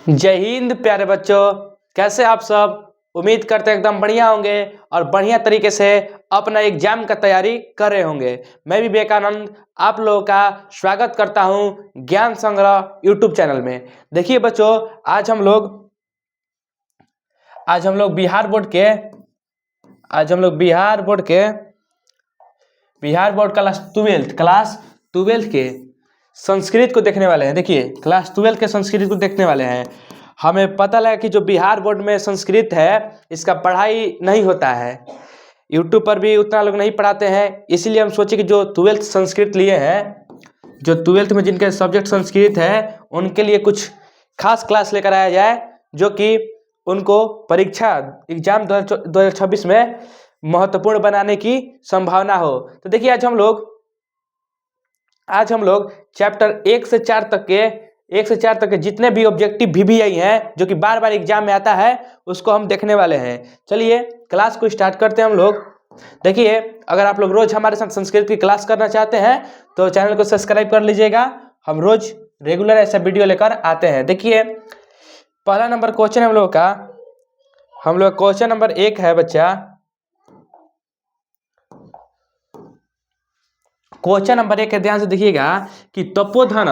जय हिंद प्यारे बच्चों, कैसे आप सब। उम्मीद करते हैं एकदम बढ़िया होंगे और बढ़िया तरीके से अपना एग्जाम का तैयारी कर रहे होंगे। मैं भी विवेकानंद आप लोगों का स्वागत करता हूं ज्ञान संग्रह यूट्यूब चैनल में। देखिए बच्चों, आज हम लोग बिहार बोर्ड क्लास ट्वेल्थ के संस्कृत को देखने वाले हैं। देखिए क्लास 12 के संस्कृत को देखने वाले हैं। हमें पता लगा कि जो बिहार बोर्ड में संस्कृत है इसका पढ़ाई नहीं होता है, यूट्यूब पर भी उतना लोग नहीं पढ़ाते हैं। इसीलिए हम सोचे कि जो 12th संस्कृत लिए हैं, जो 12th में जिनके सब्जेक्ट संस्कृत है उनके लिए कुछ खास क्लास लेकर आया जाए, जो कि उनको परीक्षा एग्जाम 2026 में महत्वपूर्ण बनाने की संभावना हो। तो देखिए आज हम लोग चैप्टर 1 से 4 तक के जितने भी ऑब्जेक्टिव VBI हैं जो कि बार बार एग्जाम में आता है उसको हम देखने वाले हैं। चलिए क्लास को स्टार्ट करते हैं हम लोग। देखिए, अगर आप लोग रोज हमारे साथ संस्कृत की क्लास करना चाहते हैं तो चैनल को सब्सक्राइब कर लीजिएगा। हम रोज रेगुलर ऐसा वीडियो लेकर आते हैं। देखिए पहला नंबर क्वेश्चन हम लोग क्वेश्चन नंबर 1 है बच्चा। क्वेश्चन नंबर 1 है, ध्यान से देखिएगा कि तपोधन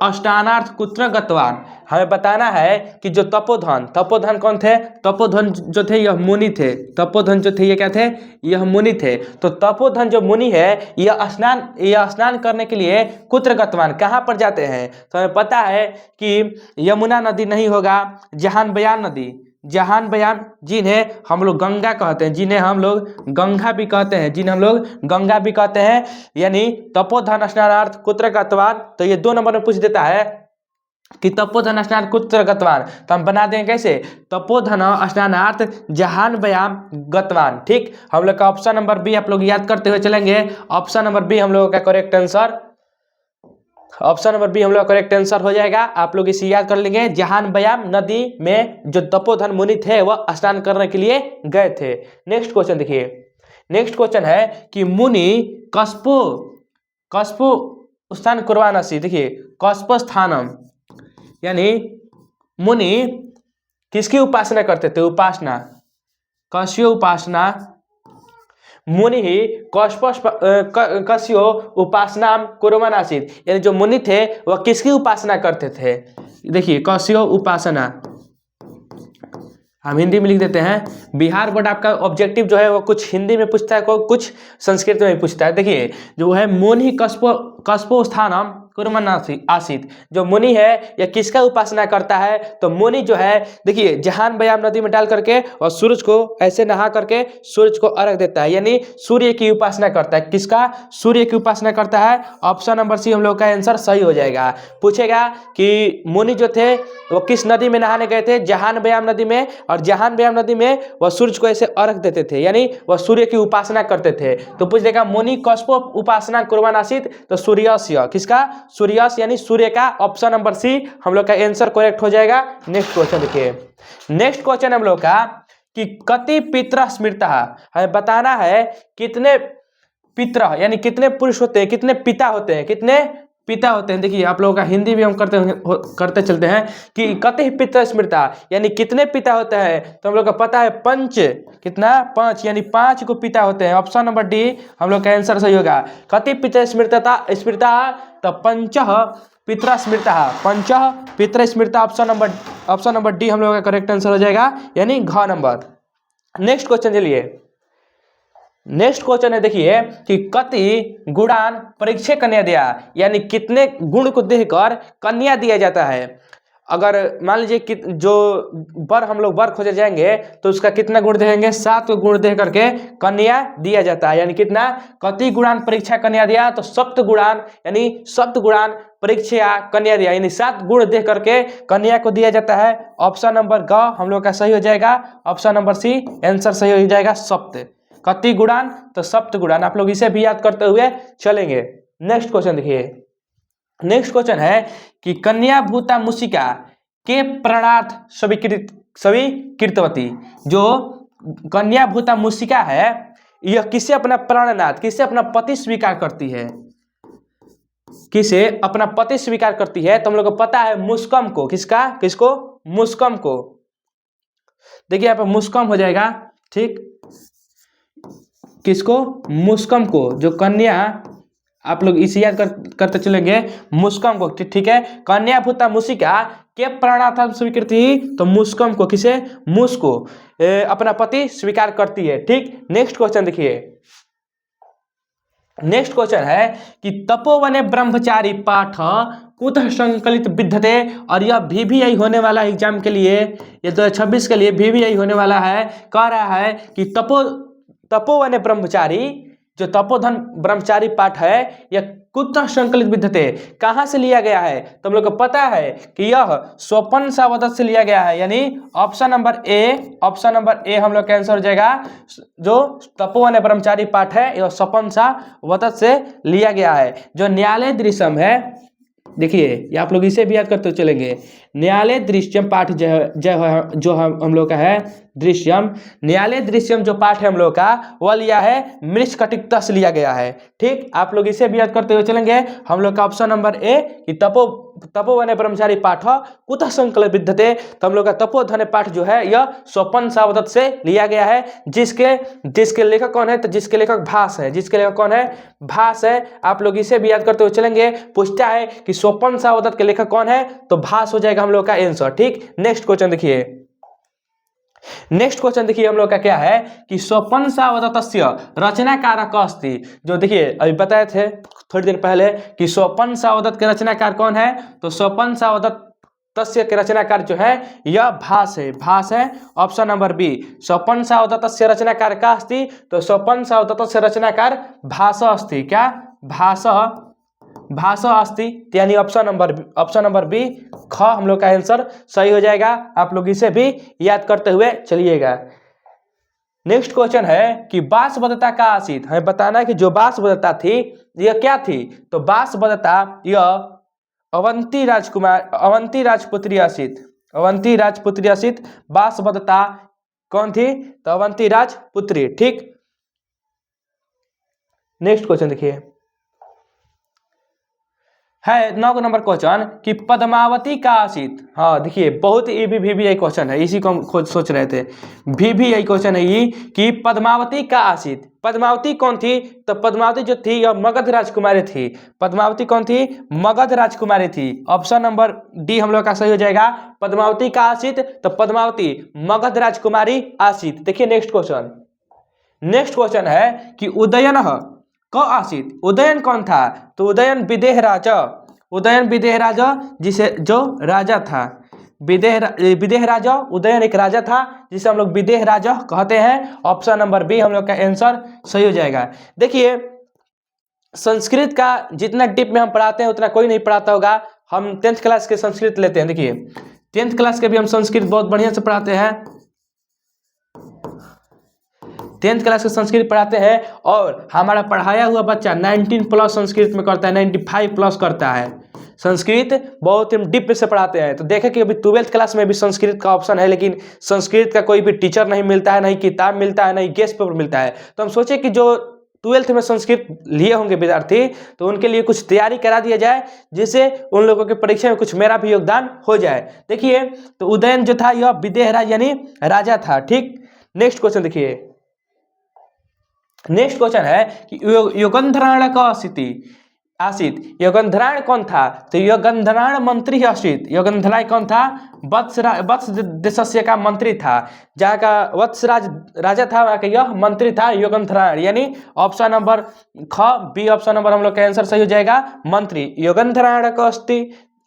अष्टानार्थ कुत्र गतवान। हमें बताना है कि जो तपोधन कौन थे? तपोधन जो थे यह मुनि थे। तपोधन जो थे ये क्या थे? यह मुनि थे। तो तपोधन जो मुनि है यह स्नान करने के लिए कुत्र गतवान, कहाँ पर जाते हैं? तो हमें पता है कि यमुना नदी नहीं होगा, जहान बयान नदी, जिन्हें हम लोग गंगा कहते हैं, गंगा भी कहते हैं, यानी तपोधन स्नानार्थ कुत्र गतवान। तो ये 2 नंबर में पूछ देता है कि तपोधन स्नानार्थ कुत्र गतवान, तो हम बना देंगे कैसे? तपोधन स्नानार्थ जहान व्यायाम गतवान। ठीक, हम लोग का ऑप्शन नंबर बी आप लोग याद करते हुए चलेंगे। ऑप्शन नंबर बी हम लोगों का करेक्ट आंसर हो जाएगा। आप लोग इसे याद कर लेंगे। जहान व्यायाम नदी में जो तपोधन मुनि थे वह स्नान करने के लिए गए थे। नेक्स्ट क्वेश्चन देखिए। नेक्स्ट क्वेश्चन है कि मुनि कस्पो स्थान कुर्वाणसी। देखिए कस्प स्थानम, यानी मुनि किसकी उपासना करते थे? कस्यो उपासना। मुनि ही कस्यो उपासना कुर्वन् आसीत्, यानी जो मुनि थे वह किसकी उपासना करते थे? देखिए कस्यो उपासना, हम हिंदी में लिख देते हैं। बिहार बोर्ड आपका ऑब्जेक्टिव जो है वो कुछ हिंदी में पूछता है, कुछ संस्कृत में भी पूछता है। देखिए जो है मुनि कस्पो स्थानम कुर्वन् आसीत्, जो मुनि है यह किसका उपासना करता है? तो मुनि जो है देखिए जहान व्यायाम नदी में डाल करके और सूरज को ऐसे नहा करके सूरज को अर्घ देता है, यानी सूर्य की उपासना करता है। किसका? सूर्य की उपासना करता है। ऑप्शन नंबर सी हम लोग का आंसर सही हो जाएगा। पूछेगा कि मुनि जो थे वो किस नदी में नहाने गए थे? जहान व्यायाम नदी में, और जहान व्यायाम नदी में वह सूरज को ऐसे अर्घ देते थे, यानी वह सूर्य की उपासना करते थे। तो पूछ देगा मुनि कस्पो उपासना कुर्वन् आसीत्, तो सूर्यस्य, किसका? सूर्यस, यानी सूर्य का। ऑप्शन नंबर सी हम लोग का आंसर करेक्ट हो जाएगा। नेक्स्ट क्वेश्चन देखिए। नेक्स्ट क्वेश्चन हम लोग का कि कति पितरः स्मृतः। हमें बताना है कितने पितरः यानी कितने पुरुष होते हैं, कितने पिता होते हैं। देखिए आप लोगों का हिंदी भी हम करते चलते हैं कि कति पितरः स्मृतः, यानी कितने पिता होते हैं? तो हम लोग का पता है 5, कितना? 5, यानी 5 को पिता होते हैं। ऑप्शन नंबर डी हम लोग का आंसर सही होगा। कति पितरः स्मृतः, तो 5 पितरः स्मृतः। ऑप्शन नंबर डी हम लोग का करेक्ट आंसर हो जाएगा, यानी घ नंबर। नेक्स्ट क्वेश्चन चलिए। नेक्स्ट क्वेश्चन है देखिए कि कति गुणान परीक्षे कन्या दिया, यानी कितने गुण को देकर कन्या दिया जाता है। अगर मान लीजिए कि जो हम लोग वर खोजे जाएंगे तो उसका कितना गुण देंगे? 7 गुण दे करके कन्या दिया जाता है। यानी कितना? कति गुणान परीक्षा कन्या दिया, तो सप्त गुणान परीक्षा कन्या दिया, यानी 7 गुण दे करके कन्या को दिया जाता है। ऑप्शन नंबर ग हम लोग का सही हो जाएगा। ऑप्शन नंबर सी आंसर सही हो जाएगा, सप्त। कति गुणान तो सप्त गुणान, आप लोग इसे भी याद करते हुए चलेंगे। नेक्स्ट क्वेश्चन देखिए। नेक्स्ट क्वेश्चन है कि कन्या भूता मुसिका के प्रणार्थ सभी कृतवती। जो कन्या भूता मुसिका है यह किसे अपना प्राणनाथ, किसे अपना पति स्वीकार करती है? किसे अपना पति स्वीकार करती है? तो हम लोग को पता है मुस्कम को। किसको? मुस्कम को, देखिए यहाँ पे मुस्कम हो जाएगा, ठीक, किसको, मुस्कम को, जो कन्या, आप लोग इसे याद करते चलेंगे, मुस्कम को, ठीक है, कन्या भूता मुसिका के प्राणार्थम स्वीकृति, तो मुस्कम को, किसे, मुस को अपना पति स्वीकार करती है, ठीक। नेक्स्ट क्वेश्चन देखिए, नेक्स्ट क्वेश्चन है कि तपोवने ब्रह्मचारी पाठ कुतः संकलित विद्यते, और यह VVI होने वाला एग्जाम के लिए, ये 2026 के लिए VVI होने वाला है। कह रहा है कि तपोवने ब्रह्मचारी, जो तपोधन ब्रह्मचारी पाठ है, यह कुतः संकलित विद्यते, कहाँ से लिया गया है, तो हम लोग को पता है कि यह स्वपन सावदत्त से लिया गया है, यानी ऑप्शन नंबर ए हम लोग का आंसर हो जाएगा। जो तपोवन ब्रह्मचारी पाठ है यह स्वपन सावदत्त से लिया गया है। जो न्यायालय दृश्यम है, देखिए ये आप लोग इसे भी याद करते चलेंगे, न्यायालय दृश्यम पाठ जो हम लोग का है दृश्यम, न्यायालय दृश्यम जो पाठ है हम लोग का, वह लिया है मृच्छकटिकता से लिया गया है, ठीक। आप लोग इसे भी याद करते हुए चलेंगे। हम लोग का ऑप्शन नंबर ए कि तपोवन ब्रह्मचारी पाठ कुतः संकलित विद्यते, तो हम लोग का तपोधन पाठ जो है यह स्वपन सावदत्त से लिया गया है। जिसके लेखक कौन है, तो जिसके लेखक भास है, जिसके लेखक कौन है, भास है। आप लोग इसे भी याद करते हुए चलेंगे। पूछता है कि स्वपन सावदत्त के लेखक कौन है, तो भास हो जाएगा हम लोग का आंसर, ठीक। नेक्स्ट क्वेश्चन देखिए, नेक्स्ट क्वेश्चन देखिए हम लोग का क्या है कि स्वपन सावदत्तस्य रचनाकारक अस्ति, जो देखिए अभी बताए थे थोड़ी देर पहले कि स्वपन सावदत्त के रचनाकार कौन है, तो स्वपन सावदत्तस्य के रचनाकार जो है यह भास है, भास है। ऑप्शन नंबर बी, स्वपन सावदत्तस्य रचनाकार का अस्ति, तो स्वपन सावदत्तस्य रचनाकार भास अस्ति, क्या, भाषा अस्ति, यानी ऑप्शन नंबर बी ख हम लोग का आंसर सही हो जाएगा। आप लोग इसे भी याद करते हुए चलिएगा। नेक्स्ट क्वेश्चन है कि बांसवदत्ता का आसित, हमें बताना है कि जो बांसवदत्ता थी यह क्या थी, तो बांसवदत्ता यह अवंती राजपुत्री आसित, बांसवदत्ता कौन थी, तो अवंती राजपुत्री, ठीक। नेक्स्ट क्वेश्चन देखिए है 9 नंबर क्वेश्चन कि पद्मावती का आसित, हाँ देखिए बहुत ही VVI क्वेश्चन है, इसी को हम खुद सोच रहे थे। VVI क्वेश्चन है ये कि पद्मावती का आसित, पद्मावती कौन थी, तो पद्मावती जो थी यह मगध राजकुमारी थी। पद्मावती कौन थी, मगध राजकुमारी थी। ऑप्शन नंबर डी हम लोग का सही हो जाएगा। पद्मावती का आसित, तो पद्मावती मगध राजकुमारी आसित। देखिए नेक्स्ट क्वेश्चन है कि उदयन क आसित, उदयन कौन था, तो उदयन विदेह राजा, जिसे जो राजा था, विदेह राजा, उदयन एक राजा था जिसे हम लोग विदेह राजा कहते हैं। ऑप्शन नंबर बी हम लोग का आंसर सही हो जाएगा। देखिए संस्कृत का जितना डीप में हम पढ़ाते हैं उतना कोई नहीं पढ़ाता होगा। हम 10th क्लास के संस्कृत लेते हैं, देखिए 10th क्लास के भी हम संस्कृत बहुत बढ़िया से पढ़ाते हैं, 10th क्लास के संस्कृत पढ़ाते हैं, और हमारा पढ़ाया हुआ बच्चा 19+ संस्कृत में करता है, 95+ करता है। संस्कृत बहुत ही डीप से पढ़ाते हैं। तो देखें कि अभी 12th क्लास में भी संस्कृत का ऑप्शन है, लेकिन संस्कृत का कोई भी टीचर नहीं मिलता है, नहीं किताब मिलता है, नहीं गेस्ट पेपर मिलता है। तो हम सोचे कि जो 12th में संस्कृत लिए होंगे विद्यार्थी, तो उनके लिए कुछ तैयारी करा दिया जाए, जिससे उन लोगों की परीक्षा में कुछ मेरा भी योगदान हो जाए। देखिए तो उदयन जो था यह विदेह राज यानी राजा था, ठीक। नेक्स्ट क्वेश्चन देखिए, नेक्स्ट क्वेश्चन है कि योगंधराण का आसित, योगंधराण कौन था, तो योगंधराण मंत्री आसित। योगंधराण कौन था, वत्स देशस्य का मंत्री था, जहाँ का वत्सराज राजा था वहाँ का यह मंत्री था योगंधराण, यानी ऑप्शन नंबर ख बी ऑप्शन नंबर हम लोग का आंसर सही हो जाएगा। मंत्री योगंधराण का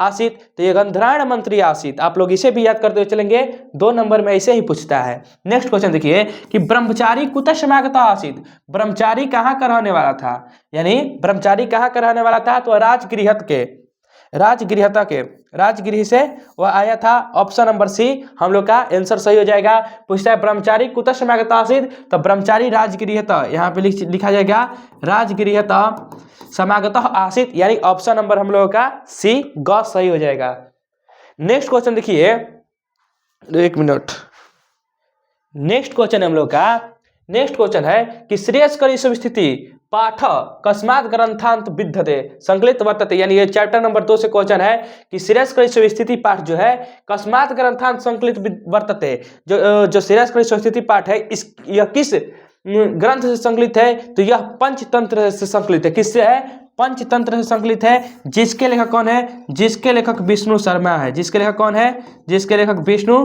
आसित, तो योगंधराण मंत्री आसित। आप लोग इसे भी याद करते हुए चलेंगे, 2 नंबर में ऐसे ही पूछता है। नेक्स्ट क्वेश्चन देखिए कि ब्रह्मचारी कुतः समागतः आसित, ब्रह्मचारी कहाँ का रहने वाला था, यानी ब्रह्मचारी कहाँ का रहने वाला था, तो राजगृह से वह आया था। ऑप्शन नंबर सी हम लोग का आंसर सही हो जाएगा। पूछता है ब्रह्मचारी कुतः समागतः आसित, तो ब्रह्मचारी राजगृहतः, यहाँ पे लिखा जाएगा राजगृहतः समागतः आसित, यानी ऑप्शन नंबर हम लोगों का सी ग सही हो जाएगा। नेक्स्ट क्वेश्चन देखिए, 1 मिनट, नेक्स्ट क्वेश्चन हम लोग का, नेक्स्ट क्वेश्चन है कि श्रेयस्कर ईश्वर स्थिति पाठ कस्मात् ग्रंथांत विद्यते संकलित वर्तते, यानी ये चैप्टर नंबर 2 से क्वेश्चन है कि श्रेयस्करी स्वस्थिति पाठ जो है कस्मात् ग्रंथांत संकलित वर्तते, जो श्रेयस्करी स्वस्थिति पाठ है यह किस ग्रंथ से संकलित है, तो यह पंचतंत्र से संकलित है। किससे है? पंचतंत्र से संकलित है। जिसके लेखक कौन है? जिसके लेखक विष्णु शर्मा है। जिसके लेखक कौन है? जिसके लेखक विष्णु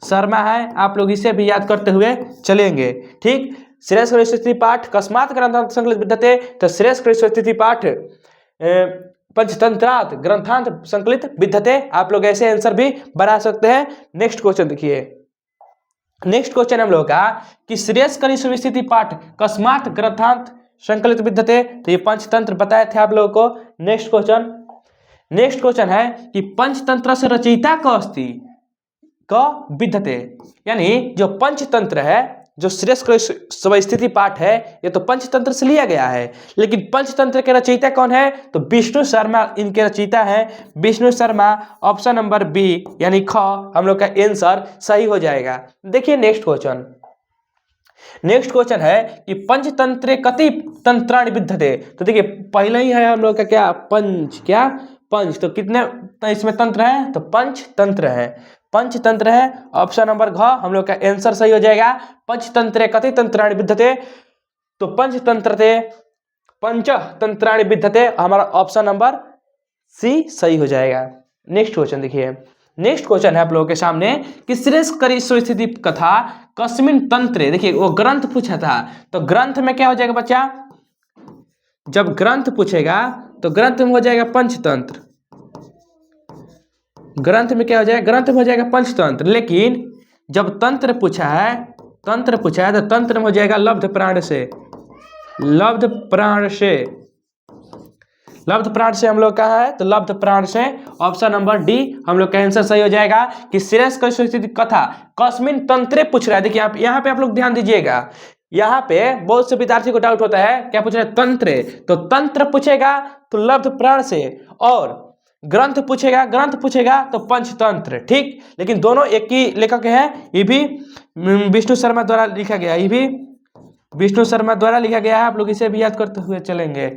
शर्मा है। आप लोग इसे भी याद करते हुए चलेंगे। ठीक, श्रेयस्करी स्वस्थिति पाठ कस्मात् ग्रंथांत संकलित विद्यते, तो श्रेयस्करी स्वस्थिति पाठ पंचतंत्रात् ग्रंथांत संकलित विद्यते। आप लोग ऐसे आंसर भी बना सकते हैं। नेक्स्ट क्वेश्चन देखिए, नेक्स्ट क्वेश्चन हम लोग का कि श्रेयस्करी स्वस्थिति पाठ कस्मात् ग्रंथांत संकलित विद्यते, तो ये पंचतंत्र बताए थे आप लोगों को। नेक्स्ट क्वेश्चन है कि पंचतंत्र से रचयिता का अस्ति क विद्यते, यानी जो पंचतंत्र है, जो श्रेयस्करी स्वस्थिति पाठ है, ये तो पंचतंत्र से लिया गया है, लेकिन पंचतंत्र के रचयिता कौन है? तो विष्णु शर्मा इनके रचयिता है। Vishnu Sharma, option number B यानी ख हम लोग का आंसर सही हो जाएगा। देखिए नेक्स्ट क्वेश्चन है कि पंचतंत्रे कति तंत्राणि विद्यते, तो देखिए पहले ही है हम लोग का क्या पंच, तो कितने इसमें तंत्र है? तो पंचतंत्र है। ऑप्शन नंबर घ हम लोग का आंसर सही हो जाएगा। पंचतंत्रे कति तंत्राणि विद्यते, तो पंचतंत्राणि विद्यते, हमारा ऑप्शन नंबर सी सही हो जाएगा। नेक्स्ट क्वेश्चन देखिए, नेक्स्ट क्वेश्चन है आप लोगों के सामने कि श्रेयस्करी स्वस्थिति कथा कस्मिन् तंत्रे, देखिए वो ग्रंथ पूछा था, तो ग्रंथ में क्या हो जाएगा बच्चा? जब ग्रंथ पूछेगा तो ग्रंथ में हो जाएगा पंचतंत्र। ग्रंथ में क्या हो जाएगा? ग्रंथ में हो जाएगा पंचतंत्र। लेकिन जब तंत्र पूछा है तो तंत्र में हो जाएगा लब्ध प्राण से हम लोग कहा है, तो लब्ध प्राण से। ऑप्शन नंबर डी हम लोग का आंसर सही हो जाएगा कि श्रेयस्करी स्वस्थिति कथा कस्मिन् तंत्रे पूछ रहा है। देखिए आप यहाँ पे आप लोग ध्यान दीजिएगा, यहाँ पे बहुत से विद्यार्थी को डाउट होता है, क्या पूछ रहा है? तंत्रे, तो तंत्र पूछेगा तो लब्ध प्राण से, और ग्रंथ पूछेगा तो पंचतंत्र। ठीक, लेकिन दोनों एक ही लेखक है। ये भी विष्णु शर्मा द्वारा लिखा गया है। आप लोग इसे भी याद करते हुए चलेंगे।